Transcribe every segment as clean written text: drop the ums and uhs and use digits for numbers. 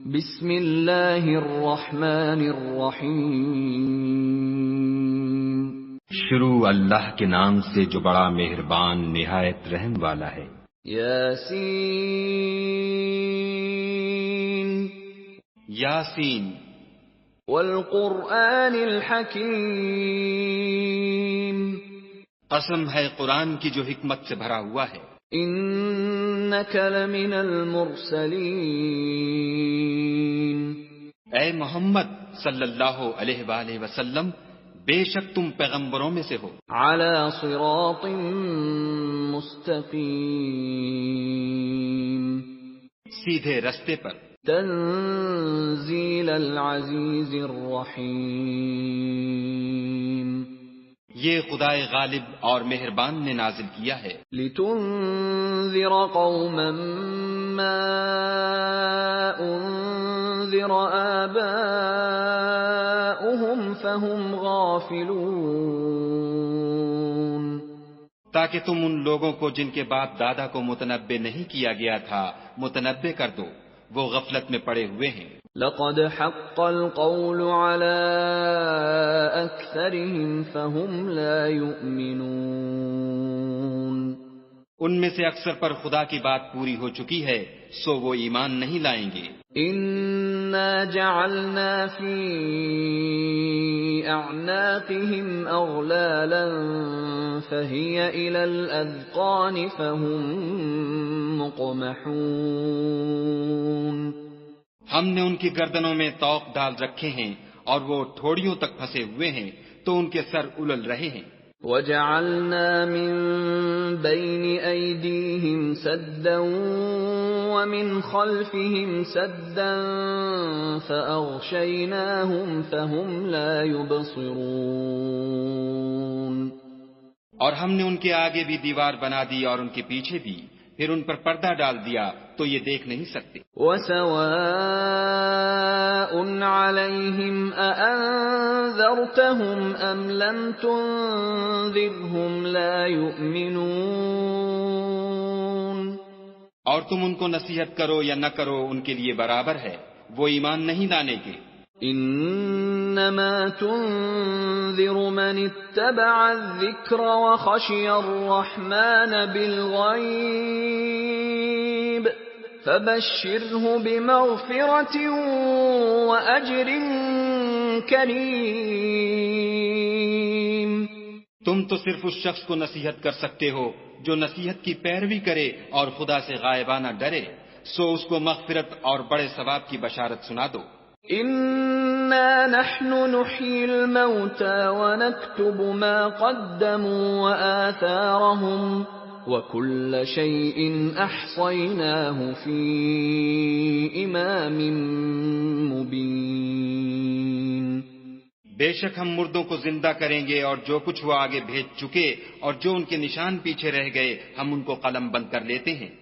بسم اللہ الرحمن الرحیم۔ شروع اللہ کے نام سے جو بڑا مہربان نہایت رحم والا ہے۔ یاسین یاسین والقرآن الحکیم، قسم ہے قرآن کی جو حکمت سے بھرا ہوا ہے۔ انک لمن المرسلین، اے محمد صلی اللہ علیہ وآلہ وسلم، بے شک تم پیغمبروں میں سے ہو، علی صراط مستقیم، سیدھے رستے پر۔ تنزیل العزیز الرحیم، یہ خدائے غالب اور مہربان نے نازل کیا ہے۔ لتنذر قوما ما انذر آباؤهم فهم غافلون، تاکہ تم ان لوگوں کو جن کے باپ دادا کو متنبع نہیں کیا گیا تھا متنبع کر دو، وہ غفلت میں پڑے ہوئے ہیں۔ لقد حق القول على أكثرهم فهم لا يؤمنون، ان میں سے اکثر پر خدا کی بات پوری ہو چکی ہے، سو وہ ایمان نہیں لائیں گے۔ إنا جعلنا في أعناقهم أغلالا فهي إلى الأذقان فهم مقمحون، ہم نے ان کی گردنوں میں طوق ڈال رکھے ہیں اور وہ ٹھوڑیوں تک پھنسے ہوئے ہیں تو ان کے سر الل رہے ہیں۔ وَجَعَلْنَا مِن بَيْنِ أَيْدِيهِمْ سَدًّا وَمِنْ خَلْفِهِمْ سَدًّا فَأَغْشَيْنَاهُمْ فَهُمْ لَا يُبْصِرُونَ، اور ہم نے ان کے آگے بھی دیوار بنا دی اور ان کے پیچھے بھی، پھر ان پر پردہ ڈال دیا تو یہ دیکھ نہیں سکتے۔ وَسَوَاءٌ عَلَيْهِمْ أَأَنذَرْتَهُمْ أَمْ لَمْ تُنذِرْهُمْ لَا يُؤْمِنُونَ، اور تم ان کو نصیحت کرو یا نہ کرو ان کے لیے برابر ہے، وہ ایمان نہیں لانے کے۔ انما تنذر من اتبع الذکر وخشی الرحمن بالغیب فبشره بمغفرة واجر کریم، تم تو صرف اس شخص کو نصیحت کر سکتے ہو جو نصیحت کی پیروی کرے اور خدا سے غائبانہ ڈرے، سو اس کو مغفرت اور بڑے ثواب کی بشارت سنا دو۔ انا نحن نحيي الموتى ونكتب ما قدموا وآثارهم وكل شيء احصيناه في امام مبين، بے شک ہم مردوں کو زندہ کریں گے اور جو کچھ وہ آگے بھیج چکے اور جو ان کے نشان پیچھے رہ گئے ہم ان کو قلم بند کر لیتے ہیں،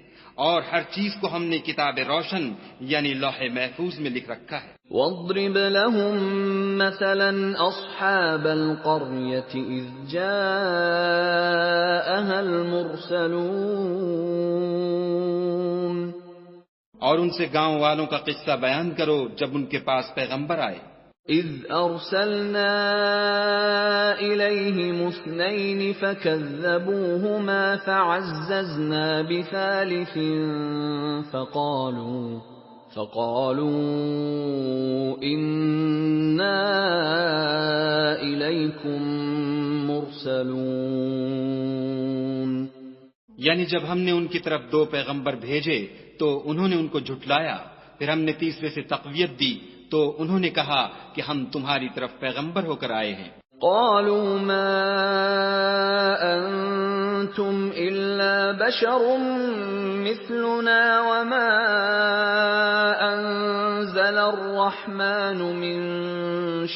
اور ہر چیز کو ہم نے کتاب روشن یعنی لوح محفوظ میں لکھ رکھا ہے۔ واضرب لهم مثلا اصحاب القرية اذ جاءها المرسلون، اور ان سے گاؤں والوں کا قصہ بیان کرو جب ان کے پاس پیغمبر آئے۔ اذ ارسلنا الیہم اثنین فکذبوہما فعززنا بثالث فقالوا انا الیکم مرسلون، یعنی جب ہم نے ان کی طرف دو پیغمبر بھیجے تو انہوں نے ان کو جھٹلایا، پھر ہم نے تیسرے سے تقویت دی تو انہوں نے کہا کہ ہم تمہاری طرف پیغمبر ہو کر آئے ہیں۔ قالوا ما انتم الا بشر مثلنا وما انزل الرحمن من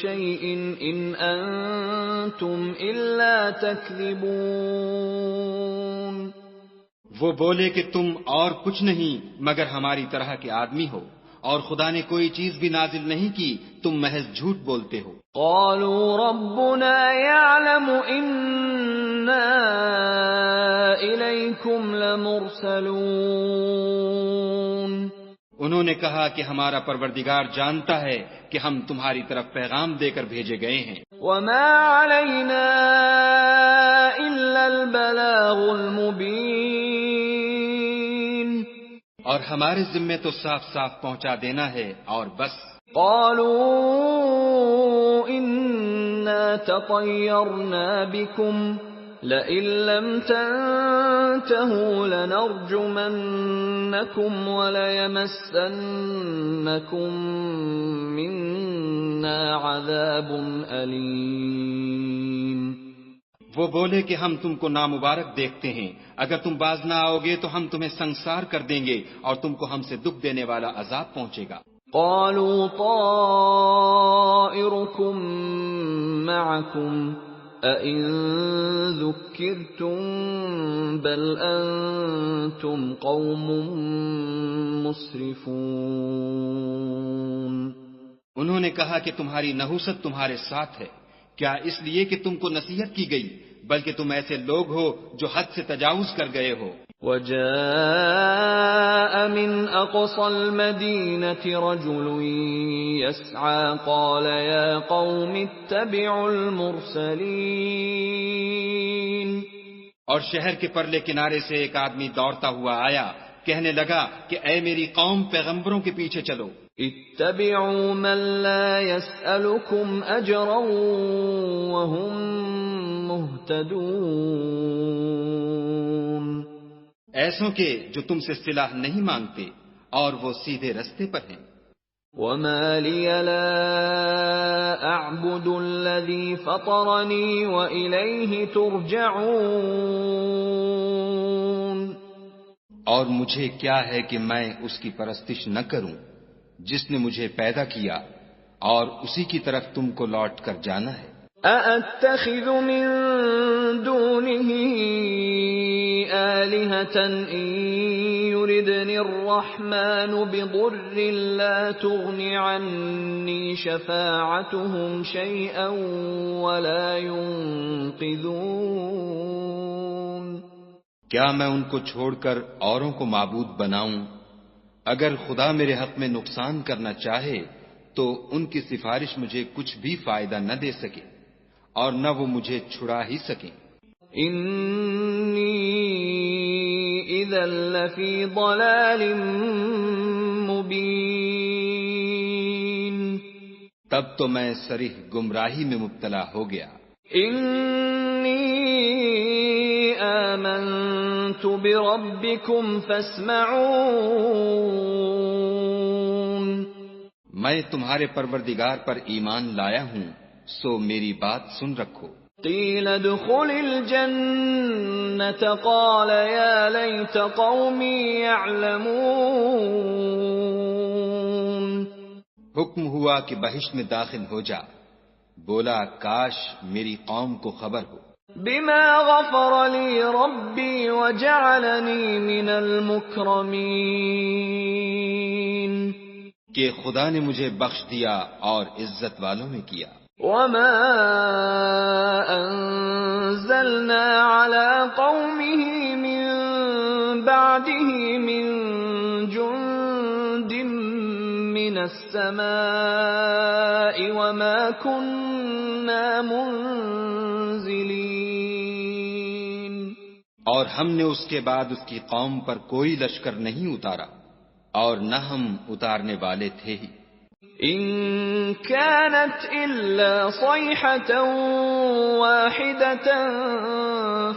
شيء ان انتم الا تكذبون، وہ بولے کہ تم اور کچھ نہیں مگر ہماری طرح کے آدمی ہو، اور خدا نے کوئی چیز بھی نازل نہیں کی، تم محض جھوٹ بولتے ہو۔ قالوا ربنا يعلم إنا إليكم لمرسلون، انہوں نے کہا کہ ہمارا پروردگار جانتا ہے کہ ہم تمہاری طرف پیغام دے کر بھیجے گئے ہیں، وما علينا إلا البلاغ المبين. اور ہمارے ذمے تو صاف صاف پہنچا دینا ہے اور بس. قالوا إنا تطيرنا بكم لئن لم تنتهوا لنرجمنكم وليمسنكم منا عذاب أليم. وہ بولے کہ ہم تم کو نامبارک دیکھتے ہیں، اگر تم باز نہ آؤ گے تو ہم تمہیں سنسار کر دیں گے اور تم کو ہم سے دکھ دینے والا عذاب پہنچے گا. قالوا طائركم معكم أئن ذكرتم بل أنتم قوم مسرفون. انہوں نے کہا کہ تمہاری نحوست تمہارے ساتھ ہے، کیا اس لیے کہ تم کو نصیحت کی گئی، بلکہ تم ایسے لوگ ہو جو حد سے تجاوز کر گئے ہو. وجاء من أقصى المدينة رجل يسعى قال يا قوم اتبعوا المرسلين. اور شہر کے پرلے کنارے سے ایک آدمی دوڑتا ہوا آیا، کہنے لگا کہ اے میری قوم، پیغمبروں کے پیچھے چلو. اتبعوا من لا يسألكم أجرا وهم مهتدون. ایسوں کے جو تم سے صلہ نہیں مانگتے اور وہ سیدھے رستے پر ہیں. وما لي لا أعبد الذي فطرني وإليه ترجعون. اور مجھے کیا ہے کہ میں اس کی پرستش نہ کروں جس نے مجھے پیدا کیا اور اسی کی طرف تم کو لوٹ کر جانا ہے. أأتخذ من دونه آلهة إن يردني الرحمن بضر لا تغن عني شفاعتهم شيئا ولا ينقذون. کیا میں ان کو چھوڑ کر اوروں کو معبود بناؤں؟ اگر خدا میرے حق میں نقصان کرنا چاہے تو ان کی سفارش مجھے کچھ بھی فائدہ نہ دے سکے اور نہ وہ مجھے چھڑا ہی سکیں. انی اذا لفی ضلال مبین. تب تو میں صریح گمراہی میں مبتلا ہو گیا. انی آمنت بربکم فاسمعون. میں تمہارے پروردگار پر ایمان لایا ہوں، سو میری بات سن رکھو. قیل ادخل الجنة قال یا لیت قومی یعلمون. حکم ہوا کہ بہشت میں داخل ہو جا، بولا کاش میری قوم کو خبر ہو. بما غفر لی ربی وجعلنی من المکرمین. کہ خدا نے مجھے بخش دیا اور عزت والوں میں کیا. وما انزلنا على قومه من بعده من جند من السماء وما كنا منزلين. اور ہم نے اس کے بعد اس کی قوم پر کوئی لشکر نہیں اتارا اور نہ ہم اتارنے والے تھے ہی. ان كانت الا صيحة واحدة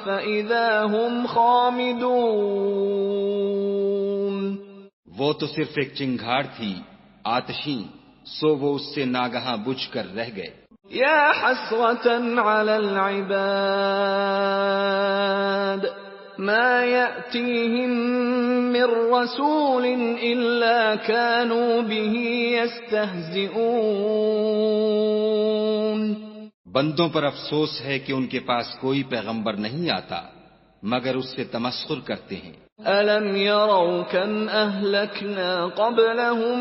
فاذا هم خامدون. وہ تو صرف ایک چنگھاڑ تھی آتشیں، سو وہ اس سے ناگہاں بجھ کر رہ گئے. يا حسرة على العباد ما يأتيهم من رسول إلا كانوا به يستهزئون. بندوں پر افسوس ہے کہ ان کے پاس کوئی پیغمبر نہیں آتا مگر اس سے تمسخر کرتے ہیں. أَلَمْ يَرَوْا كَمْ أَهْلَكْنَا قَبْلَهُمْ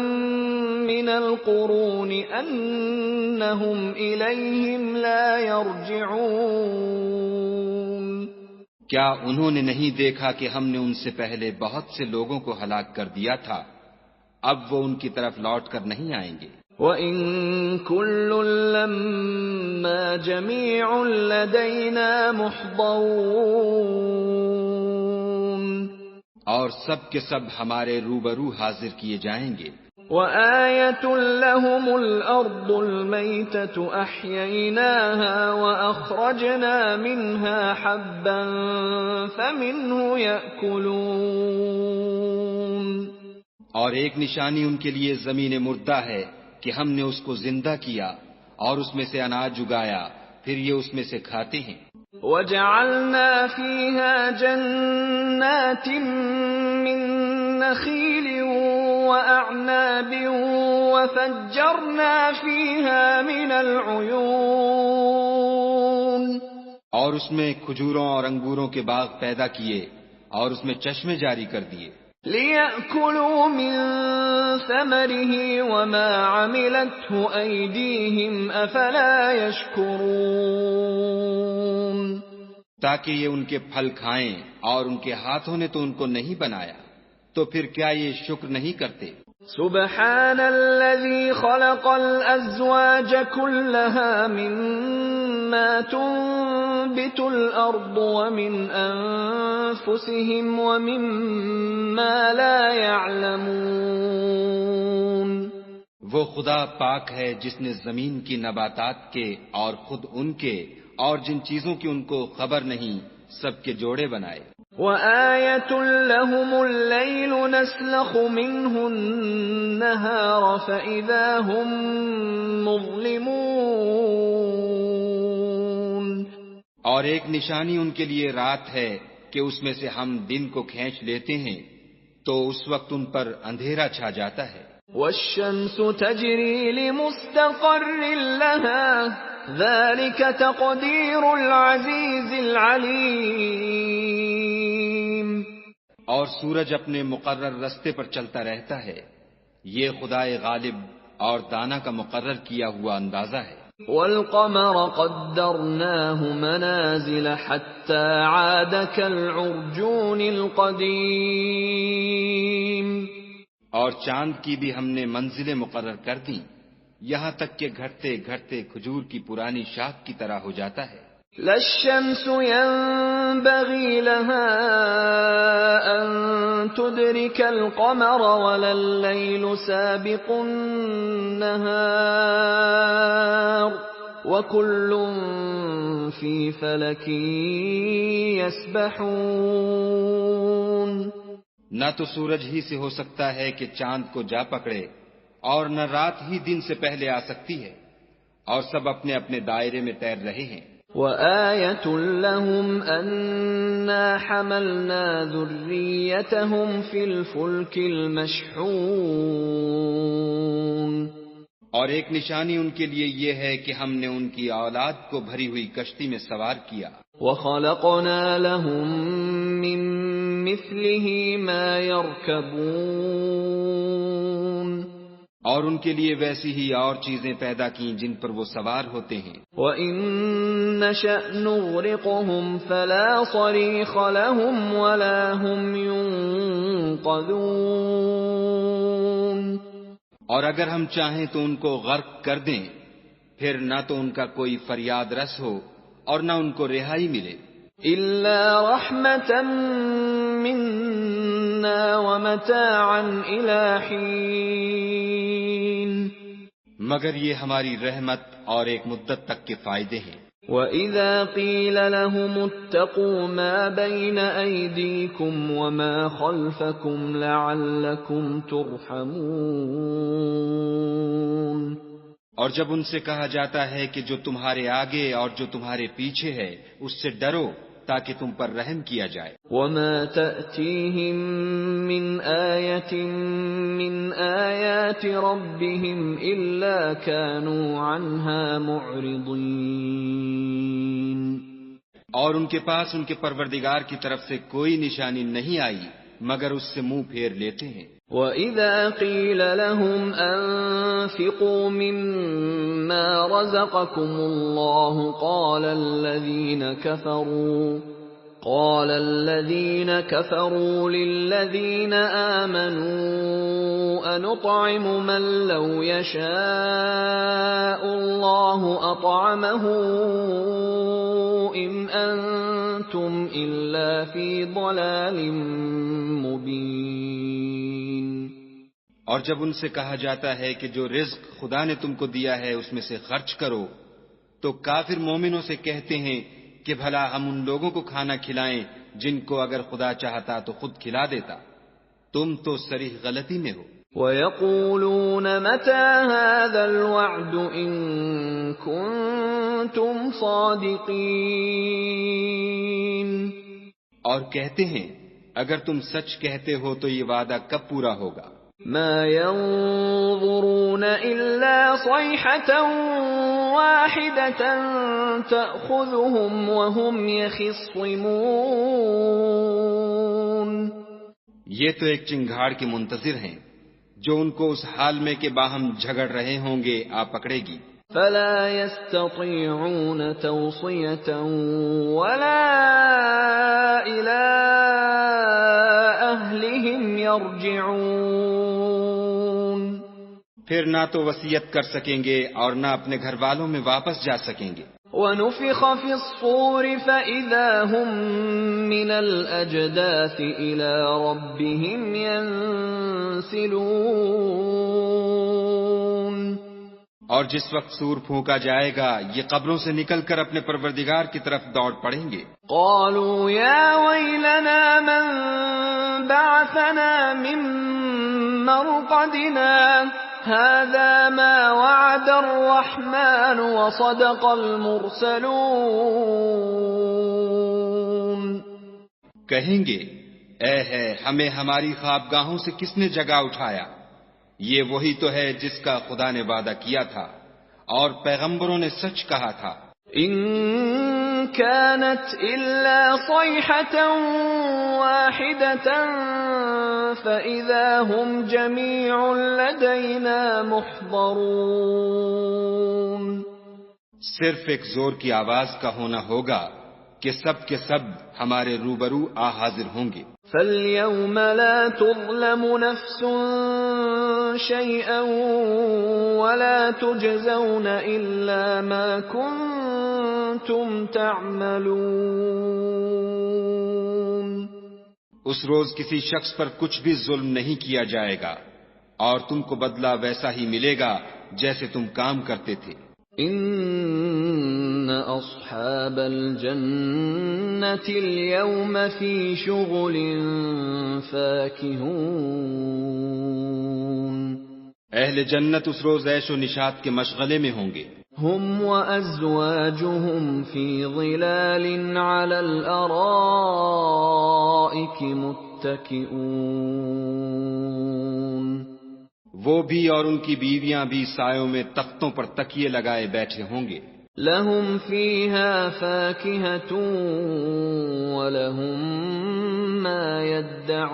مِنَ الْقُرُونِ أَنَّهُمْ إِلَيْهِمْ لَا يَرْجِعُونَ. کیا انہوں نے نہیں دیکھا کہ ہم نے ان سے پہلے بہت سے لوگوں کو ہلاک کر دیا تھا، اب وہ ان کی طرف لوٹ کر نہیں آئیں گے۔ وَإِن كُلٌّ لَّمَّا جَمِيعٌ لَّدَيْنَا مُحْضَرُونَ، اور سب کے سب ہمارے روبرو حاضر کیے جائیں گے۔ وَآيَةٌ لَّهُمُ الْأَرْضُ الْمَيْتَةُ أَحْيَيْنَاهَا وَأَخْرَجْنَا مِنْهَا حَبًّا فَمِنْهُ يَأْكُلُونَ، اور ایک نشانی ان کے لیے زمین مردہ ہے کہ ہم نے اس کو زندہ کیا اور اس میں سے اناج اگایا، پھر یہ اس میں سے کھاتے ہیں۔ وَجَعَلْنَا فِيهَا جَنَّاتٍ مِّن نَّخِيلٍ وَأَعْنَابٍ وَفَجَّرْنَا فِيهَا مِنَ الْعُيُونِ، اور اس میں کھجوروں اور انگوروں کے باغ پیدا کیے اور اس میں چشمے جاری کر دیے، لِيَأْكُلُوا مِن ثَمَرِهِ وَمَا عَمِلَتْهُ أَيْدِيهِمْ أَفَلَا يَشْكُرُونَ، تاکہ یہ ان کے پھل کھائیں، اور ان کے ہاتھوں نے تو ان کو نہیں بنایا، تو پھر کیا یہ شکر نہیں کرتے؟ سبحان الذي خلق الأزواج كلها مما تنبت الأرض ومن أنفسهم ومما لا يعلمون، وہ خدا پاک ہے جس نے زمین کی نباتات کے اور خود ان کے اور جن چیزوں کی ان کو خبر نہیں سب کے جوڑے بنائے۔ وَآيَةٌ لَّهُمُ اللَّيْلُ نَسْلَخُ مِنْهُ النَّهَارَ فَإِذَا هُمْ مُظْلِمُونَ، اور ایک نشانی ان کے لیے رات ہے کہ اس میں سے ہم دن کو کھینچ لیتے ہیں تو اس وقت ان پر اندھیرا چھا جاتا ہے۔ وَالشَّمْسُ تَجْرِي لِمُسْتَقَرٍّ لَّهَا ذَلِكَ تَقْدِيرُ الْعَزِيزِ الْعَلِيمِ، اور سورج اپنے مقرر رستے پر چلتا رہتا ہے، یہ خدائے غالب اور دانا کا مقرر کیا ہوا اندازہ ہے۔ وَالْقَمَرَ قَدَّرْنَاهُ مَنَازِلَ حَتَّى عَادَ كَالْعُرْجُونِ الْقَدِيمِ، اور چاند کی بھی ہم نے منزلیں مقرر کر دیں، یہاں تک کہ گھٹتے گھٹتے کھجور کی پرانی شاخ کی طرح ہو جاتا ہے۔ لا الشمس ينبغي لها أن تدرك القمر ولا الليل سابق النهار وكل في فلك يسبحون، نہ تو سورج ہی سے ہو سکتا ہے کہ چاند کو جا پکڑے، اور نہ رات ہی دن سے پہلے آ سکتی ہے، اور سب اپنے اپنے دائرے میں تیر رہے ہیں۔ وَآيَةٌ لَّهُمْ أَنَّا حَمَلْنَا ذُرِّيَّتَهُمْ فِي الْفُلْكِ الْمَشْحُونِ، اور ایک نشانی ان کے لیے یہ ہے کہ ہم نے ان کی اولاد کو بھری ہوئی کشتی میں سوار کیا۔ وَخَلَقْنَا لَهُم مِّن مِّثْلِهِ مَا يَرْكَبُونَ، اور ان کے لیے ویسی ہی اور چیزیں پیدا کیں جن پر وہ سوار ہوتے ہیں۔ وَإِن نَّشَأْ نُغْرِقْهُمْ فَلَا صَرِيخَ لَهُمْ وَلَا هُمْ يُنقَذُونَ، اور اگر ہم چاہیں تو ان کو غرق کر دیں، پھر نہ تو ان کا کوئی فریاد رس ہو اور نہ ان کو رہائی ملے۔ إِلَّا رَحْمَةً مِّنَّا وَمَتَاعًا إِلَىٰ حِينٍ، مگر یہ ہماری رحمت اور ایک مدت تک کے فائدے ہیں۔ وَإِذَا قِيلَ لَهُمُ اتَّقُوا مَا بَيْنَ أَيْدِيكُمْ وَمَا خَلْفَكُمْ لَعَلَّكُمْ تُرْحَمُونَ، اور جب ان سے کہا جاتا ہے کہ جو تمہارے آگے اور جو تمہارے پیچھے ہے اس سے ڈرو تاکہ تم پر رحم کیا جائے۔ وَمَا تَأْتِيهِم مِّنْ آيَةٍ مِّنْ آيَاتِ رَبِّهِمْ إِلَّا كَانُوا عَنْهَا مُعْرِضِينَ، اور ان کے پاس ان کے پروردگار کی طرف سے کوئی نشانی نہیں آئی مگر اس سے منہ پھیر لیتے ہیں۔ وَإِذَا قِيلَ لَهُمْ أَنفِقُوا مِمَّا رَزَقَكُمُ اللَّهُ قال الذين كفروا للذين آمنوا أنطعم من لو يشاء الله أطعمه إن أنتم إلا في ضلال مبين. اور جب ان سے کہا جاتا ہے کہ جو رزق خدا نے تم کو دیا ہے اس میں سے خرچ کرو، تو کافر مومنوں سے کہتے ہیں کہ بھلا ہم ان لوگوں کو کھانا کھلائیں جن کو اگر خدا چاہتا تو خود کھلا دیتا. تم تو صریح غلطی میں ہو. وَيَقُولُونَ مَتَى هَذَا الْوَعْدُ إِن كُنتُمْ صَادِقِينَ. اور کہتے ہیں اگر تم سچ کہتے ہو تو یہ وعدہ کب پورا ہوگا؟ ما ينظرون إلا صيحة واحدة تأخذهم وهم يخصمون. یہ تو ایک چنگھاڑ کے منتظر ہیں جو ان کو اس حال میں کہ باہم جھگڑ رہے ہوں گے آ پکڑے گی. فلا يستطيعون توصية ولا إلى أهلهم يرجعون. پھر نہ تو وصیت کر سکیں گے اور نہ اپنے گھر والوں میں واپس جا سکیں گے. وَنُفِخَ فِي الصُّورِ فَإِذَا هُم مِّنَ الْأَجْدَاثِ إِلَى رَبِّهِمْ يَنسِلُونَ. اور جس وقت سور پھونکا جائے گا یہ قبروں سے نکل کر اپنے پروردگار کی طرف دوڑ پڑیں گے. قالوا يا ويلنا من بعثنا من مرقدنا هذا ما وعد الرحمن وصدق المرسلون. کہیں گے اے ہے ہمیں ہماری خوابگاہوں سے کس نے جگا اٹھایا؟ یہ وہی تو ہے جس کا خدا نے وعدہ کیا تھا اور پیغمبروں نے سچ کہا تھا. ان كانت الا صيحة واحدة فاذا هم جميع لدينا محضرون. صرف ایک زور کی آواز کا ہونا ہوگا کہ سب کے سب ہمارے روبرو آ حاضر ہوں گے. فَالْيَوْمَ لَا تُظْلَمُ نَفْسٌ شَيْئًا وَلَا تُجْزَوْنَ إِلَّا مَا كُنتُمْ تَعْمَلُونَ. اس روز کسی شخص پر کچھ بھی ظلم نہیں کیا جائے گا اور تم کو بدلہ ویسا ہی ملے گا جیسے تم کام کرتے تھے. ان اصحاب الجنة اليوم في شغل فاكهون. اہل جنت اس روز عیش و نشاط کے مشغلے میں ہوں گے. هم وازواجهم في ظلال على الارائك متكئون. وہ بھی اور ان کی بیویاں بھی سایوں میں تختوں پر تکیے لگائے بیٹھے ہوں گے. لهم فيها فاكهة ولهم ما يدعون.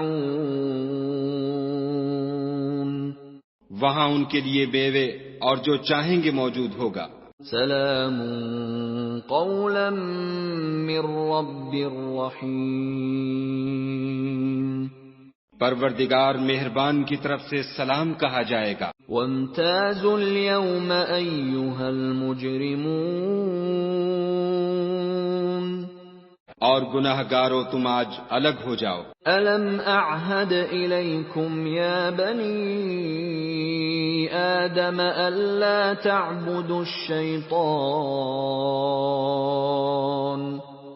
وہاں ان کے لیے بیوے اور جو چاہیں گے موجود ہوگا. سلام قولا من رب رحیم. پروردگار مہربان کی طرف سے سلام کہا جائے گا. وامتازوا اليوم أيها المجرمون. اور گناہگارو تم آج الگ ہو جاؤ. ألم أعهد إليكم يا بني آدم ألا تعبدوا الشيطان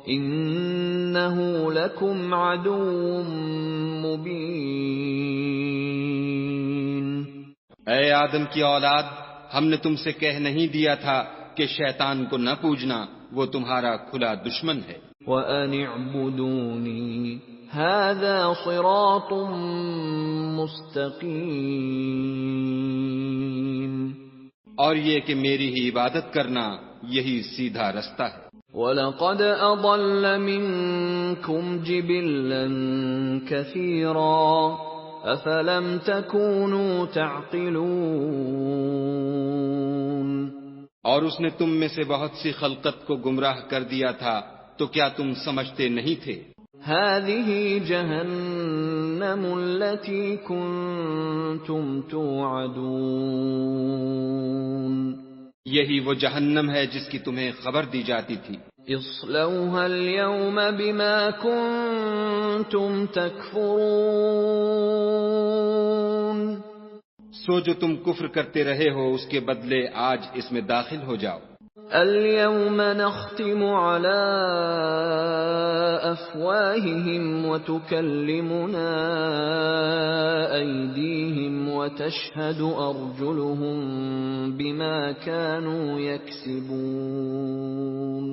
إنه لكم عدو مبين. اے آدم کی اولاد، ہم نے تم سے کہہ نہیں دیا تھا کہ شیطان کو نہ پوجنا، وہ تمہارا کھلا دشمن ہے. وَأَنِ اعْبُدُونِي هَذَا صِرَاطٌ مُسْتَقِيمٌ. اور یہ کہ میری ہی عبادت کرنا یہی سیدھا رستہ ہے. وَلَقَدْ أَضَلَّ مِنكُمْ جِبِلًّا كَثِيرًا أَفَلَمْ تَكُونُوا تَعْقِلُونَ. اور اس نے تم میں سے بہت سی خلقت کو گمراہ کر دیا تھا، تو کیا تم سمجھتے نہیں تھے؟ هذه جهنم التي كنتم توعدون یہی وہ جہنم ہے جس کی تمہیں خبر دی جاتی تھی۔ اصلوها اليوم بما كنتم تكفرون سو جو تم کفر کرتے رہے ہو اس کے بدلے آج اس میں داخل ہو جاؤ۔ اليوم نختم على أفواههم وتكلمنا أيديهم وتشهد أرجلهم بما كانوا يكسبون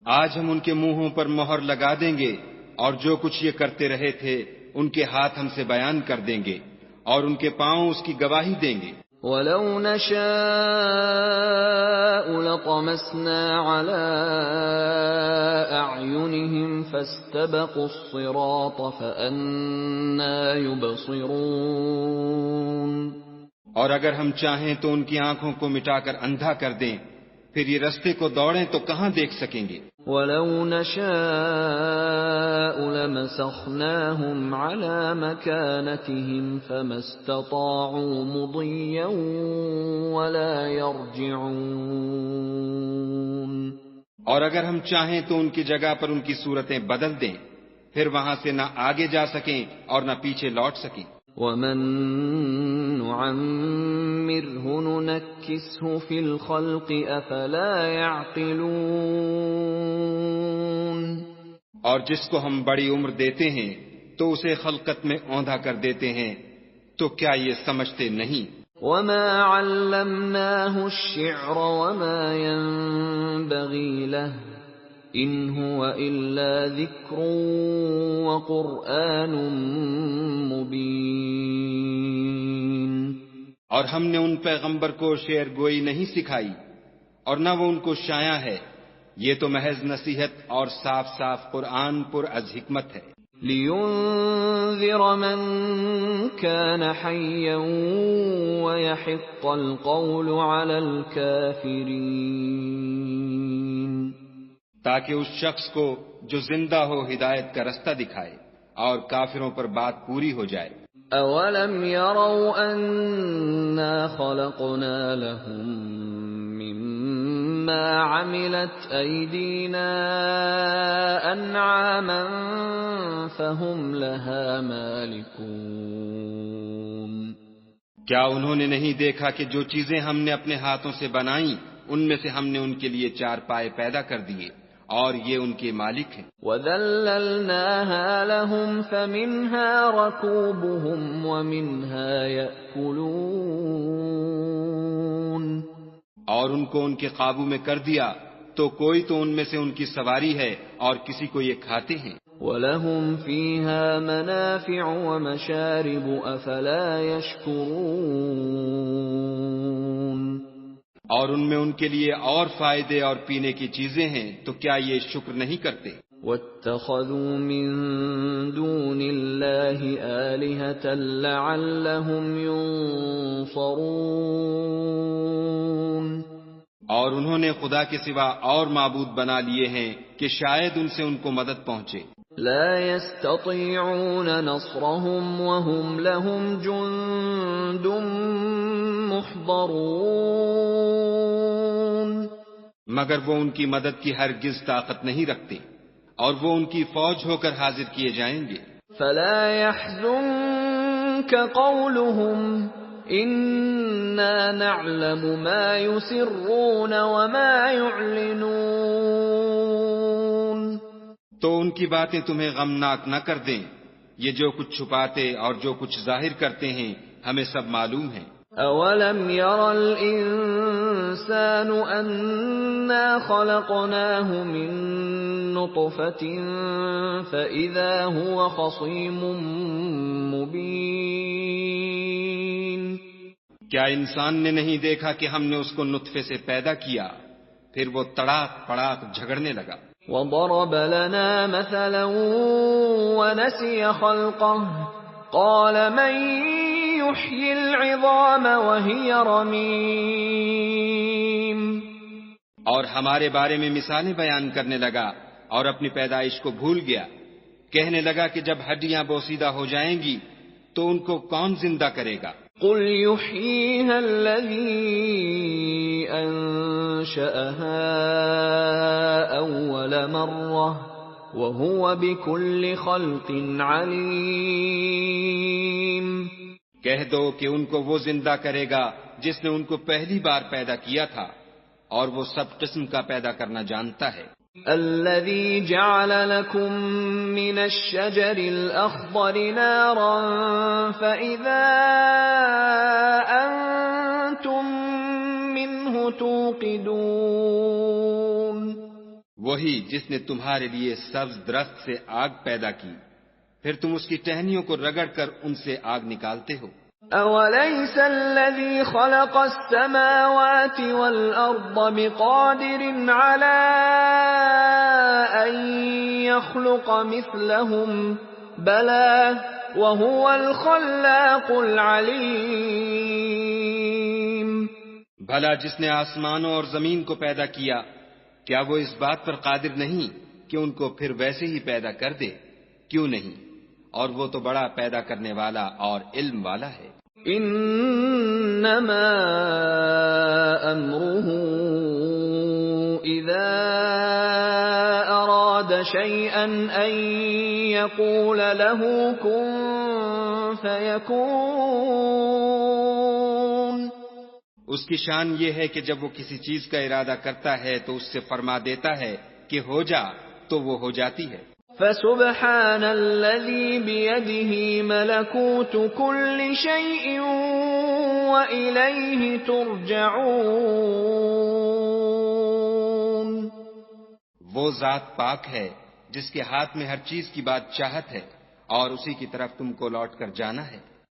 آج ہم ان کے منہوں پر مہر لگا دیں گے اور جو کچھ یہ کرتے رہے تھے ان کے ہاتھ ہم سے بیان کر دیں گے اور ان کے پاؤں اس کی گواہی دیں گے۔ وَلَوْ نَشَاءُ لَطَمَسْنَا عَلَىٰ أَعْيُنِهِمْ فَاسْتَبَقُوا الصِّرَاطَ فَأَنَّىٰ يُبْصِرُونَ اور اگر ہم چاہیں تو ان کی آنکھوں کو مٹا کر اندھا کر دیں، پھر یہ رستے کو دوڑیں تو کہاں دیکھ سکیں گے؟ وَلَوْ نَشَاءُ لَمَسَخْنَاهُمْ عَلَىٰ مَكَانَتِهِمْ فَمَا اسْتَطَاعُوا مُضِيًّا وَلَا يَرْجِعُونَ اور اگر ہم چاہیں تو ان کی جگہ پر ان کی صورتیں بدل دیں، پھر وہاں سے نہ آگے جا سکیں اور نہ پیچھے لوٹ سکیں۔ وَمَن نُّعَمِّرْهُ نُنَكِّسْهُ فِي الْخَلْقِ أَفَلَا يَعْقِلُونَ اور جس کو ہم بڑی عمر دیتے ہیں تو اسے خلقت میں اوندھا کر دیتے ہیں، تو کیا یہ سمجھتے نہیں؟ وَمَا عَلَّمْنَاهُ الشِّعْرَ وَمَا يَنبَغِي لَهُ إِنْ هُوَ إِلَّا ذِكْرٌ وَقُرْآنٌ مُبِينٌ اور ہم نے ان پیغمبر کو شعر گوئی نہیں سکھائی اور نہ وہ ان کو شایع ہے، یہ تو محض نصیحت اور صاف صاف قرآن پر از حکمت ہے۔ لِيُنذِرَ مَن كَانَ حَيًّا وَيَحِقَّ الْقَوْلُ عَلَى الْكَافِرِينَ تاکہ اس شخص کو جو زندہ ہو ہدایت کا رستہ دکھائے اور کافروں پر بات پوری ہو جائے۔ أَوَلَمْ يَرَوْا أَنَّا خَلَقْنَا لَهُم مِّمَّا عَمِلَتْ أَيْدِينَا أَنْعَامًا فَهُمْ لَهَا مَالِكُونَ کیا انہوں نے نہیں دیکھا کہ جو چیزیں ہم نے اپنے ہاتھوں سے بنائیں ان میں سے ہم نے ان کے لیے چار پائے پیدا کر دیے اور یہ ان کے مالک ہیں۔ وَذَلَّلْنَاهَا لَهُمْ فَمِنْهَا رَكُوبُهُمْ وَمِنْهَا يَأْكُلُونَ اور ان کو ان کے قابو میں کر دیا تو کوئی تو ان میں سے ان کی سواری ہے اور کسی کو یہ کھاتے ہیں۔ وَلَهُمْ فِيهَا مَنَافِعُ وَمَشَارِبُ أَفَلَا يَشْكُرُونَ اور ان میں ان کے لیے اور فائدے اور پینے کی چیزیں ہیں تو کیا یہ شکر نہیں کرتے؟ وَاتَّخَذُوا مِن دُونِ اللَّهِ آلِهَةً لَعَلَّهُمْ يُنصَرُونَ اور انہوں نے خدا کے سوا اور معبود بنا لیے ہیں کہ شاید ان سے ان کو مدد پہنچے۔ لا يستطيعون نصرهم وهم لهم جند محضرون مگر وہ ان کی مدد کی ہرگز طاقت نہیں رکھتے اور وہ ان کی فوج ہو کر حاضر کیے جائیں گے۔ فلا يحزنك قولهم إنا نعلم ما يسرون وما يعلنون تو ان کی باتیں تمہیں غمناک نہ کر دیں، یہ جو کچھ چھپاتے اور جو کچھ ظاہر کرتے ہیں ہمیں سب معلوم ہے۔ أَوَلَمْ يَرَ الْإِنسَانُ أَنَّا خَلَقْنَاهُ مِن نُّطْفَةٍ فَإِذَا هُوَ خَصِيمٌ مُّبِينٌ کیا انسان نے نہیں دیکھا کہ ہم نے اس کو نطفے سے پیدا کیا پھر وہ تڑاک پڑاک جھگڑنے لگا۔ وَضَرَبَ لَنَا مَثَلًا وَنَسِيَ خَلْقَهُ قَالَ مَن يُحْيِي الْعِظَامَ وَهِيَ رَمِيمٌ اور ہمارے بارے میں مثالیں بیان کرنے لگا اور اپنی پیدائش کو بھول گیا. کہنے لگا کہ جب ہڈیاں بوسیدہ ہو جائیں گی تو ان کو کون زندہ کرے گا؟ قل يحييها الذي أنشأها أول مرة وهو بكل خلق عليم. کہہ دو کہ ان کو وہ زندہ کرے گا جس نے ان کو پہلی بار پیدا کیا تھا اور وہ سب قسم کا پیدا کرنا جانتا ہے. الذي جعل لكم من الشجر الأخضر نارا فإذا أنتم منه توقدون. وہی جس نے تمہارے لیے سبز درخت سے آگ پیدا کی پھر تم اس کی ٹہنیوں کو رگڑ کر ان سے آگ نکالتے ہو. أوليس الذي خلق السماوات والأرض بقادر على أن يخلق مثلهم بلى وهو الخلاق العليم. بھلا جس نے آسمانوں اور زمین کو پیدا کیا کیا وہ اس بات پر قادر نہیں کہ ان کو پھر ویسے ہی پیدا کر دے؟ کیوں نہیں، اور وہ تو بڑا پیدا کرنے والا اور علم والا ہے. انما امره اذا اراد شيئا ان يقول له كن فيكون. اس کی شان یہ ہے کہ جب وہ کسی چیز کا ارادہ کرتا ہے تو اس سے فرما دیتا ہے کہ ہو جا تو وہ ہو جاتی ہے. فسبحان الذي بيده ملكوت كل شيء وإليه ترجعون. وہ ذات پاک ہے جس کے ہاتھ میں ہر چیز کی بادشاہت ہے اور اسی کی طرف تم کو لوٹ کر جانا ہے.